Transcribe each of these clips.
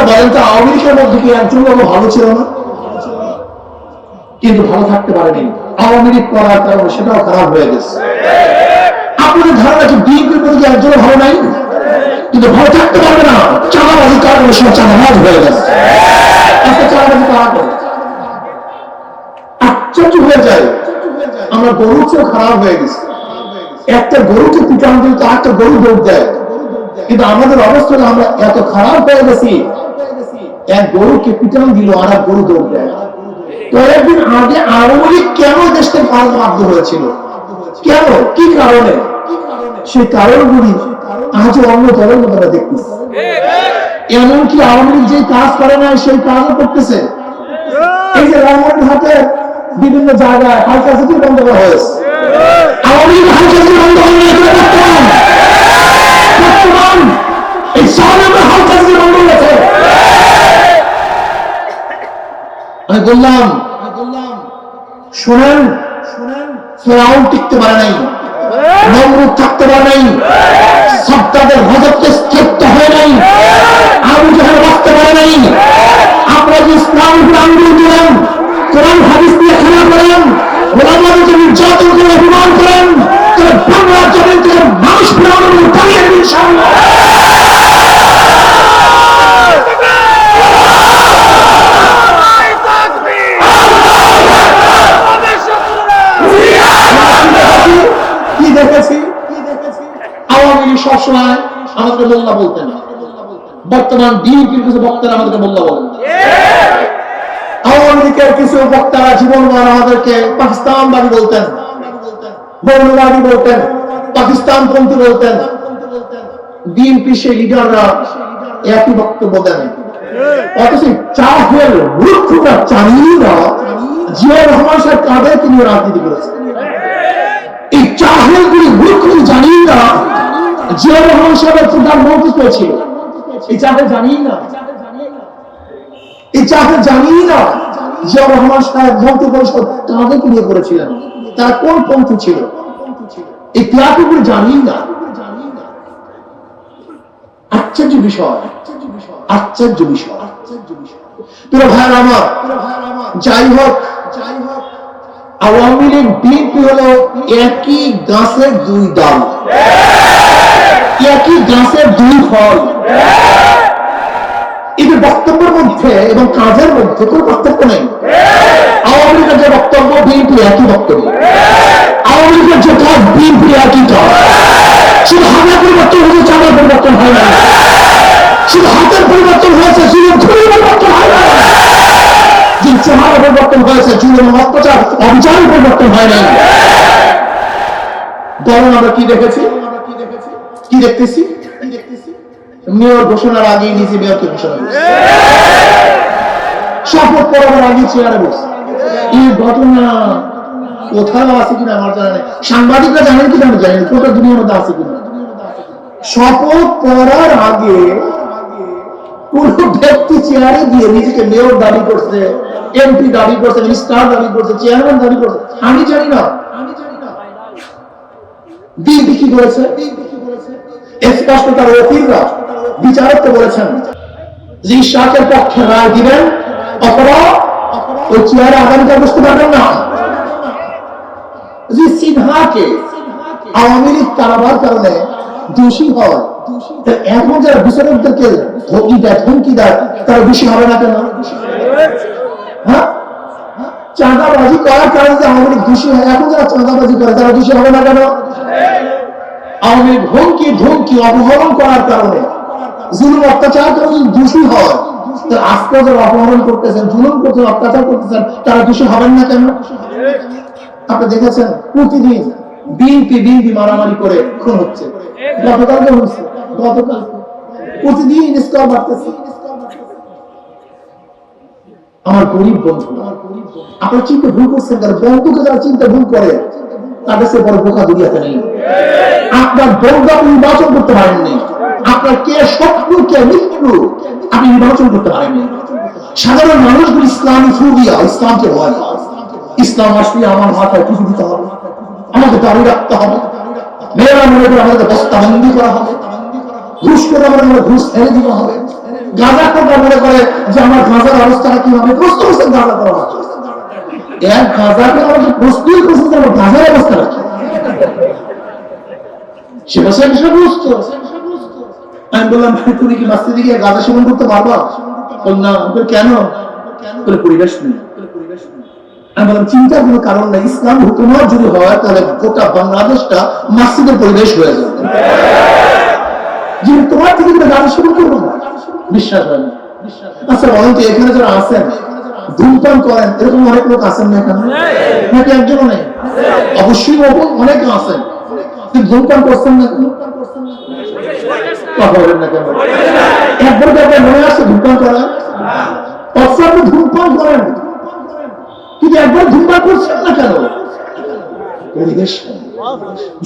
বলেন তো, আওয়ামী লীগের মধ্যে কি একজন ভালো ছিল না? কিন্তু ভালো থাকতে পারেনি। আওয়ামী লীগ করার কারণে সেটাও খারাপ হয়ে গেছে। আপনাদের ধারণা কি বিএনপির প্রতি একজন ভালো নাই? কিন্তু ভালো থাকতে পারবে না, চাঁদাবাজি কারণে সব চাঁদাবাজ হয়ে গেছে। আজকে চাঁদাবাজি কারা করে? আশ্চর্য হয়ে যায়, আমরা গরুর চেয়ে খারাপ হয়ে গেছি। একটা গরুকে পিটানো দিলে তো একটা গরু দৌড় দেয়, কিন্তু আমাদের অবস্থাটা আমরা এত খারাপ হয়ে গেছি, এক গরুকে পিটানো দিল আর এক গরু দৌড় দেয়। কয়েকদিন আগে আওয়ামী লীগ কেন দেশকে পালন বাধ্য হয়েছিল? কেন, কি কারণে? সেই কারণগুলি আজও অন্য দলের মতো আমরা দেখতেছি। এমনকি আওয়ামী লীগ যে কাজ করে না সেই কাজও করতেছে। এই যে রামঘাটে বিভিন্ন জায়গায় হালকা সিটি বন্ধ করা হয়েছে। আওয়ামী লীগ হালকা সিটি বন্ধ করে বর্তমান এই সামনে আমরা হালকা সিটি বন্ধ হয়েছে। আমি বললাম শোনেন, ফেরাউন টিকতে পারে নাই, নমরুদ থাকতে পারে নাই, সাদ্দাদের রাজত্বে স্থিত হয় নাই, আবু জাহেল বাঁচতে পারে নাই। আপনারা যে ইসলামের উপর আঙ্গুল দিলেন, কোরআন হাদিস দিয়ে খেলা করেন, ওলামাদেরকে নির্যাতন করে অপমান করেন, তবে বাংলার জমিন থেকে মানুষ ফেরাউনের উপর পালিয়ে যাবে ইনশাআল্লাহ। কি দেখেছি? আওয়ামী লীগ সবসময় আমাদেরকে মোল্লা বলতেন, বর্তমান বিএনপির কিছু বক্তারা আমাদেরকে মোল্লা বলেন। আওয়ামী লীগের কিছু বক্তারা জীবনভর আমাদেরকে পাকিস্তানবাদী বলতেন, মৌলবাদী বলতেন, পাকিস্তানপন্থী বলতেন। বিএনপি সেই লিডাররা একই বক্তব্য দেন, অথচ চাহের মূর্খরা চানিরা জিয়াউর রহমান সাহেব কাদেরকে নিয়ে রাজনীতি করেছে। এই চাহেরগুলি মূর্খরা জানিয়ে না জিয়াউর রহমান সাহেবের প্রধানমন্ত্রী হয়েছিল। এই চাহের জানিয়ে না, এই চাহের জানিয়ে না জিয়াউর রহমান সাহেব মন্ত্রী পরিষদ কাদেরকে নিয়ে করেছিলেন, তারা কোন পন্থী ছিল, এই ত্যাগগুলি জানিয়ে না। আশ্চর্য বিষয়, আশ্চর্য বিষয়। প্রিয় ভাইয়ের আমার, যাই হোক, আওয়ামী লীগ বিএনপি হলো একই গাছের দুই ডাল, একই গাছের দুই ফল। এদের বক্তব্যের মধ্যে এবং কাজের মধ্যে কোনো পার্থক্য নেই। আওয়ামী লীগের যে বক্তব্য বিএনপি একই বক্তব্য, আওয়ামী লীগের যে কাজ বিএনপি একই কাজ। শুধু হাতের পরিবর্তন হয়েছে, চাঁদার পরিবর্তন হয় না। শুধু হাতের পরিবর্তন হয়েছে, শুধু ঘুরের পরিবর্তন হয় না। যে চেহারা পরিবর্তন হয়েছে, জুলুম অত্যাচার অবিচারের পরিবর্তন হয় না। বরং আমরা কি দেখেছি, কি দেখতেছি? মেয়র ঘোষণার আগেই নিজে মেয়রকে ঘোষণা করছে, শপথ পড়াবার আগে চেয়ারে বসে। এই ঘটনা কোথাও আছে কিনা আমার জানা নেই, সাংবাদিকরা জানেন কিনা আমি জানি না, গোটা দুনিয়ার মধ্যে আছে কিনা। শপথ পড়ার আগে কোন ব্যক্তি চেয়ারে গিয়ে নিজেকে মেয়র দাবি করছে, এমপি দাবি করছে, মিনিস্টার দাবি করছে, চেয়ারম্যান দাবি করছে, আমি জানি না। বিএনপি কি করেছে? স্পষ্ট তার ওকিলরা বিচারককে বলেছেন যে ইশাকের পক্ষে রায় দিবেন অথবা ওই চেয়ারে আগামীকাল বসতে পারবেন না। যে সিনহাকে আওয়ামী লীগ কারাবার কারণে দোষী হয়, এখন যারা বিচারকদেরকে হুমকি দেয় তারা দোষী হবে না কেন? হ্যাঁ, চাঁদাবাজি করার কারণে আওয়ামী লীগ দোষী হয়, এখন যারা চাঁদাবাজি করে তারা দোষী হবে না কেন? আওয়ামী লীগ হুমকি অপহরণ করার কারণে, জুলুম অত্যাচার করে যদি দোষী হয়, আজকে যারা অপহরণ করতেছেন, জুলুম করতেছেন, অত্যাচার করতেছেন, তারা দোষী হবেন না কেন? আপনি দেখেছেন প্রতিদিন বিএনপি মারামারি করে খুন হচ্ছে, গতকালকে হচ্ছে, গতকাল প্রতিদিন স্কোর বাড়তেছে। আমার গরিব বন্ধু, আপনার চিন্তা ভুল করছেন, কারণ বন্ধুকে যারা চিন্তা ভুল করে তাদের সে বড় বোকা দুনিয়াতে নেই। আপনার বন্ধু আপনি নির্বাচন করতে পারেননি, আপনার কে শত্রু কে মিত্র আপনি নির্বাচন করতে পারেননি। সাধারণ মানুষগুলো ইসলামী ফুবিয়া, ইসলামকে ভয় পায়। ইসলাম আসলে আমার মাথায় কিছু দিতে হবে, আমাকে দাঁড়ি রাখতে হবে, মেয়েরা মনে করে আমাদের বস্তাবন্দি করা হবে, ঘুষ করে আমাদের ঘুষ ছেড়ে দিতে হবে, গাঁজা খোররা মনে করে যে আমার গাঁজার অবস্থাটা কি হবে, প্রশ্ন করছেন গাঁজা করা হচ্ছে এক গাঁজাকে আমাকে প্রশ্নই করছেন যে আমার গাঁজার অবস্থাটা কি। সে বছর বিষয় বুঝতো। আমি বললাম ভাই তুমি কি মসজিদে গিয়ে গাঁজা সেবন করতে পারবা? না। কেন? পরিবেশ নেই। আমি বললাম চিন্তার কোনো কারণ নাই, ইসলাম হুকুমত যদি হয় তাহলে গোটা বাংলাদেশটা মসজিদের পরিবেশ হয়ে যাবে। যে তোমার থেকে গাঁজা সেবন করবো না, বিশ্বাস হয় না। আচ্ছা বলেন তো এখানে যারা আছেন ধূমপান করেন এরকম অনেক লোক আছেন না এখানে? নাকি একজনও নেই? অবশ্যই অনেক আছেন, কিন্তু ধূমপান করছেন না কেন? কথা বলেন না কেন? একবার ব্যাপারে মনে আসছে ধূমপান করা? আপনি ধূমপান করেন কিন্তু একবার ধূমপান করছেন না কেন? পরিবেশ।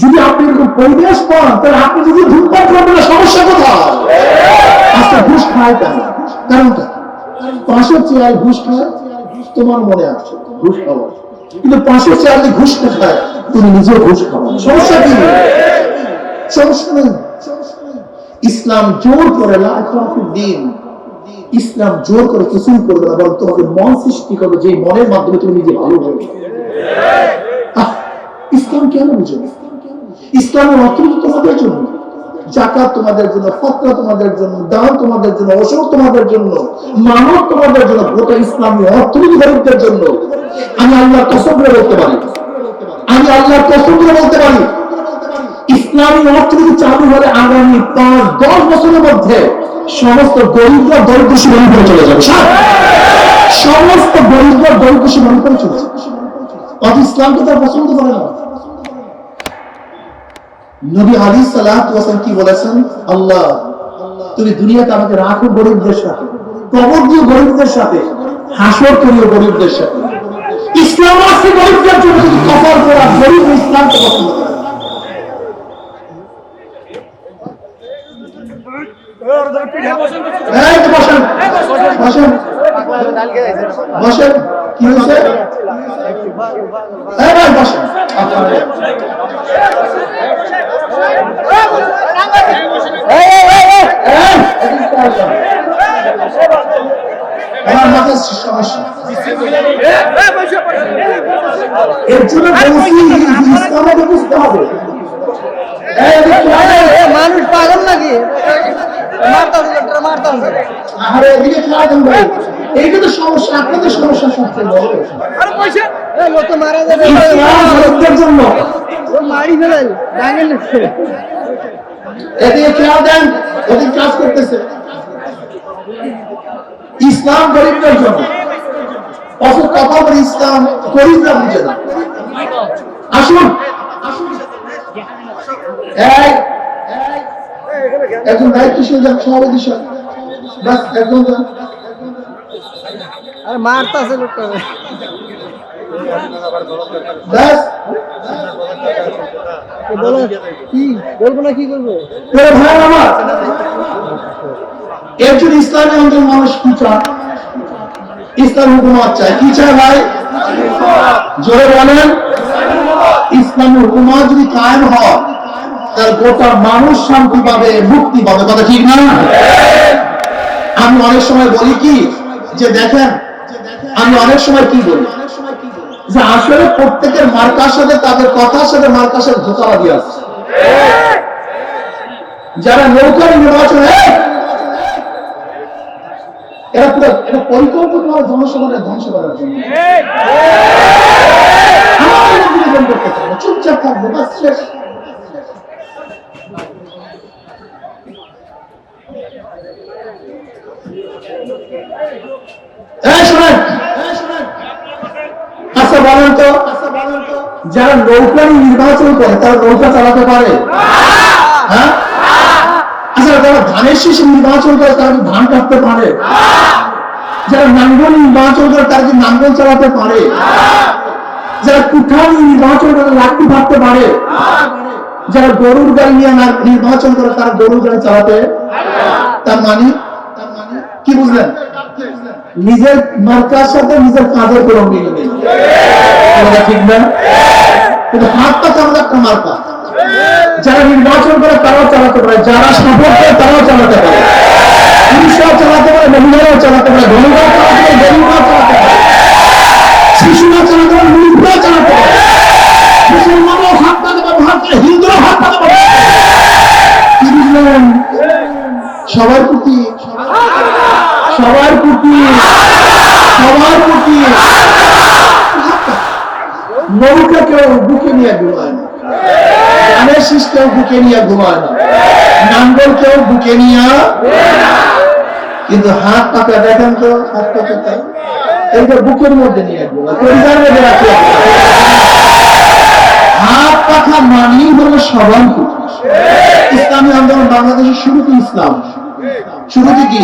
যদি আপনি এরকম পরিবেশ পান তাহলে আপনি যদি ধূমপান করবেন না, সমস্যা কোথায়? আচ্ছা ঘুষ খায় কেন? কারণটা পাশের চেয়ার ঘুষ খায়, তোমার মনে আছে ঘুষ খাওয়া, কিন্তু পাশের চেয়ার ঘুষ না খায় তুমি নিজেও ঘুষ খাওয়া, সমস্যা কি? সমস্যা নেই। ইসলাম জোর করে না, দিন ইসলাম জোর করে কিছুই করবে না, বরং তোমাকে মন সৃষ্টি করবে যে মনের মাধ্যমে তুমি নিজে ভালো হবে। ইসলাম কেন বুঝো? ইসলামের অর্থ তোমাদের জন্য, যাকাত তোমাদের জন্য, ফতরা তোমাদের জন্য, দান তোমাদের জন্য, ওসব তোমাদের জন্য, মানব তোমাদের জন্য, গোটা ইসলামী অর্থনীতি গরিবদের জন্য। আমি আল্লাহর কসম করে বলতে পারি, আমি আল্লাহর কসম করে বলতে পারি ইসলামী অর্থনীতি চালু হলে আগামী 5-10 বছরের মধ্যে সমস্ত গরিবরা দরিদ্র সীমার উপরে চলে যাবে। সমস্ত গরিবরা দরিদ্র সীমার উপরে চলে যাবে। অথচ ইসলামকে তার পছন্দ করে না। নবী আলাইহিস সালাতু ওয়াস সালাম কি বলেছেন? আল্লাহ তুমি দুনিয়াতে আমাকে রাখো গরিবদের সাথে, কবর দিও গরিবদের সাথে, হাসর করিও গরিবদের সাথে। ইসলাম আছে গরিবদের জন্য, যদি কবর করা গরিব ইসলামকে পছন্দ করে। বসেন, কি হয়েছে? বসেন। আমার মাথায় সমস্যা, এর জন্য ইসলামকে বুঝতে হবে। মানুষ পাগল নাকি? এইটা তো সমস্যা, আপনাদের সমস্যা সবচেয়ে বড়। মারা যাবে জন্য মারি ফেলেন। এদিকে খেয়াল দেন, ওদিকে কাজ করতেছে। ইসলাম গরিবদের জন্য, অথচ কথা বলে ইসলাম গরিবরা বুঝে না। আসুন একজন দায়িত্বশীল যান, সভাপতি সাহেব, বাস একজন যান। আরে মারতাছে লোকটা। বাস বলো কি বলবো না কি করবো? ভাই আমার একজন ইসলামী অঞ্চল মানুষ কি চায়? ইসলাম হুকুমত চায়। কি চায় ভাই? জোরে বলেন। ইসলামী হুকুমত যদি কায়েম হয় তার গোটা মানুষ শান্তি পাবে, মুক্তি পাবে। কথা ঠিক না? আমি অনেক সময় বলি কি যে দেখেন, আমি অনেক সময় কি বলি যে আসলে প্রত্যেকের মার্কার সাথে, তাদের কথার সাথে মার্কার সাথে ধোঁকাবাজি আছে। যারা নৌকার নির্বাচন, এরা পুরো এটা পরিকল্পিত ভাবে জনসাধারণের ধ্বংস করার জন্য। চুপচাপ থাকবো, বাস শেষ। আচ্ছা বলেন তো, যারা নৌকা নির্বাচন করে তারা নৌকা চালাতে পারে? হ্যাঁ। আচ্ছা যারা ধানের শীষ নির্বাচন করে তারা কি ধান কাটতে পারে? যারা নাঙ্গল নির্বাচন করে তারা কি নাঙ্গল চালাতে পারে? যারা কুঠারি নির্বাচন করে লাঠি ভাবতে পারে? যারা গরুর গাড়ি নিয়ে নির্বাচন করে তারা গরুর গাড়ি চালাতে? তার মানে কি বুঝলেন? নিজের মার্কার সাথে নিজের কাজের কোনো মিল নেই। ঠিক না? কিন্তু হাতটা কেমন একটা মার্কা। যারা নির্বাচন করে তারাও চালাতে পারে, যারা সাপোর্ট করে তারাও চালাতে পারে। পুরুষরাও চালাতে পারে, মহিলারাও চালাতে পারে, ধনীরাও চালাতে পারে, গরিবরাও চালাতে পারে, শিশুরাও চালাতে পারে, মুরুব্বিরাও চালাতে পারে, মুসলমানরাও হাত পাতে ব্যবহার করে, হিন্দুরাও হাত পাতে ব্যবহার করে। কি বুঝলেন? সবার প্রতি সবার প্রতি সবার প্রতি নৌকা কেউ বুকে নিয়ে ঘুমায় না, ধানের শীষ কেউ বুকে নিয়ে ঘুমায় না, নাঙ্গল কেউ বুকে নিয়ে, কিন্তু হাত পাকা দেখেন তো, হাত পাকা এইটা বুকের মধ্যে নিয়ে ঘুমায়, পরিবার মধ্যে রাখে। হাত পাখা মানেই হলো সবার প্রতি। ইসলামী আন্দোলন বাংলাদেশের শুরুতে ইসলাম, শুরুতে কি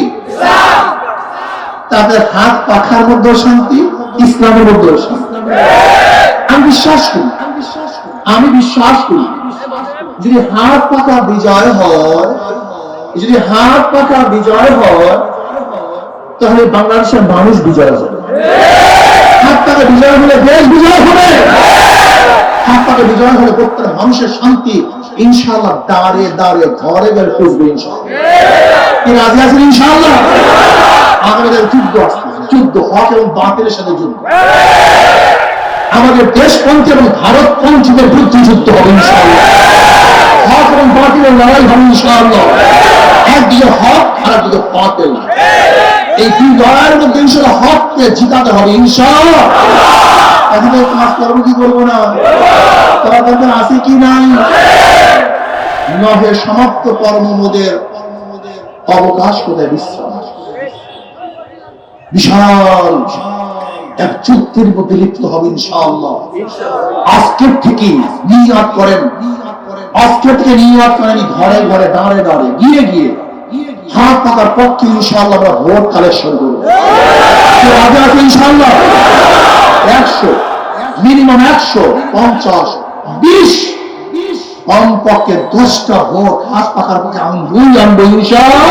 তাদের হাত পাখার মধ্যে শান্তি, ইসলামের মধ্যে শান্তি। আমি বিশ্বাস করি যদি হাত পাকা বিজয় হয়, যদি হাত পাকা বিজয় হয়, তাহলে বাংলাদেশের মানুষ বিজয় হবে। হাত পাকা বিজয় হলে দেশ বিজয় হবে, হাত পাকা বিজয় হলে প্রত্যেক মানুষের শান্তি ইনশাআল্লাহ দাঁড়ে দাঁড়িয়ে ঘরে ঘরে খুঁজবে ইনশাআল্লাহ। কি রাজি আছেন ইনশাআল্লাহ? আমাদের যুদ্ধ আসছে, যুদ্ধ হক এবং বাতিলের সাথে যুদ্ধ। আমাদের দেশপন্থী এবং ভারতপন্থীদের বিরুদ্ধে যুদ্ধ হবে ইনশাআল্লাহ। হক এবং বাতিলের লড়াই হবে ইনশাআল্লাহ। একদিকে হক আর একদিকে বাতিল, এই দুই লড়াইয়ের মধ্যে ইনশাআল্লাহ হককে জিতাতে হবে ইনশাআল্লাহ। এখন কাজ করবো কি করবো না, তারা বলবেন আছে কি নাই, নহে সমাপ্ত কর্মমোদের অবকাশ কোথায় বিশ্রাম। বিশাল এক যুদ্ধের মধ্যে লিপ্ত হবে ইনশাআল্লাহ। আজকের থেকে নিয়ত করেন, আজকের থেকে নিয়ত করেন, ঘরে ঘরে দাঁড়ে দাঁড়ে গিয়ে গিয়ে হাত পাকার পক্ষে ইনশাআল্লাহ আমরা ভোট কালেকশন করবো। রাজা আছে ইনশাআল্লাহ 100, মিনিমাম 150, 20, কমপক্ষে 10টা ভোট হাত পাকার পক্ষে আনবো ইনশাআল্লাহ।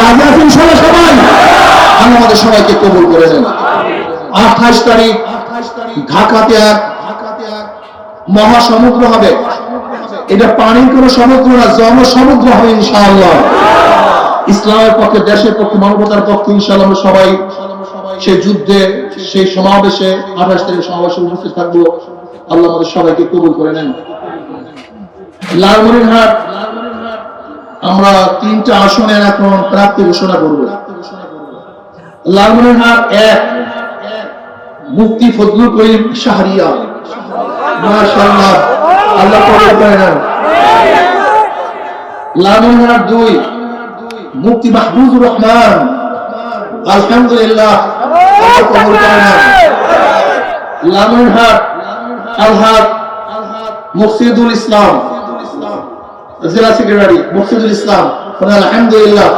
রাজা আছে ইনশাআল্লাহ সবাই। আল্লাহ আমাদের সবাইকে কবুল করে নেন। 28 তারিখ ঢাকাতে এক মহাসমুদ্র হবে। এটা পানির কোন সমুদ্র না, জনসমুদ্র হবে ইনশাআল্লাহ। ইসলামের পক্ষে, দেশের পক্ষে, মানবতার পক্ষে ইনশাআল্লাহ আমরা সবাই সেই যুদ্ধে, সেই সমাবেশে 28 তারিখ সমাবেশে উপস্থিত থাকবো। আল্লাহ আমাদের সবাইকে কবুল করে নেন। লালমনিরহাট আমরা 3টা আসনের এখন প্রার্থী ঘোষণা করব। লালমনিরহাট 1 মুফতি ফজলুল করিম শাহরিয়া, মাশাআল্লাহ, আল্লাহ কবুল করে নেন। লালমনিরহাট 2 মুফতি মাহফুজুর রহমান, আলহামদুলিল্লাহ, আল্লাহ কবুল করে নেন। লালমনিরহাট আলহাদ মুফসিদুল ইসলাম, জেলা সেক্রেটারি মুফসিদুল ইসলাম, আলহামদুলিল্লাহ,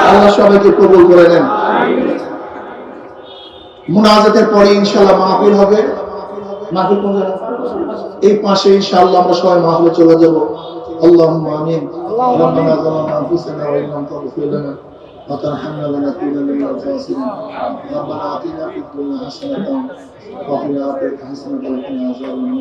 আল্লাহ সবাইকে কবুল করে নেন। মুনাজাতের পরে ইনশাআল্লাহ মাহফিল হবে। মাহফিল কোন জায়গায়? এই পাশে ইনশাআল্লাহ আমরা সবাই মাহফিলে চলে যাব। আল্লাহুম্মা আমিন। রব্বানা যালামনা আনফুসানা ওয়া ইল্লাম তাগফির লানা ওয়া তারহামনা লানাকুনান্না মিনাল খাসিরিন। রব্বানা আতিনা ফিদ দুনিয়া হাসানাতান ওয়া ফিল আখিরাতি হাসানাতান ওয়া কিনা আযাবান নার।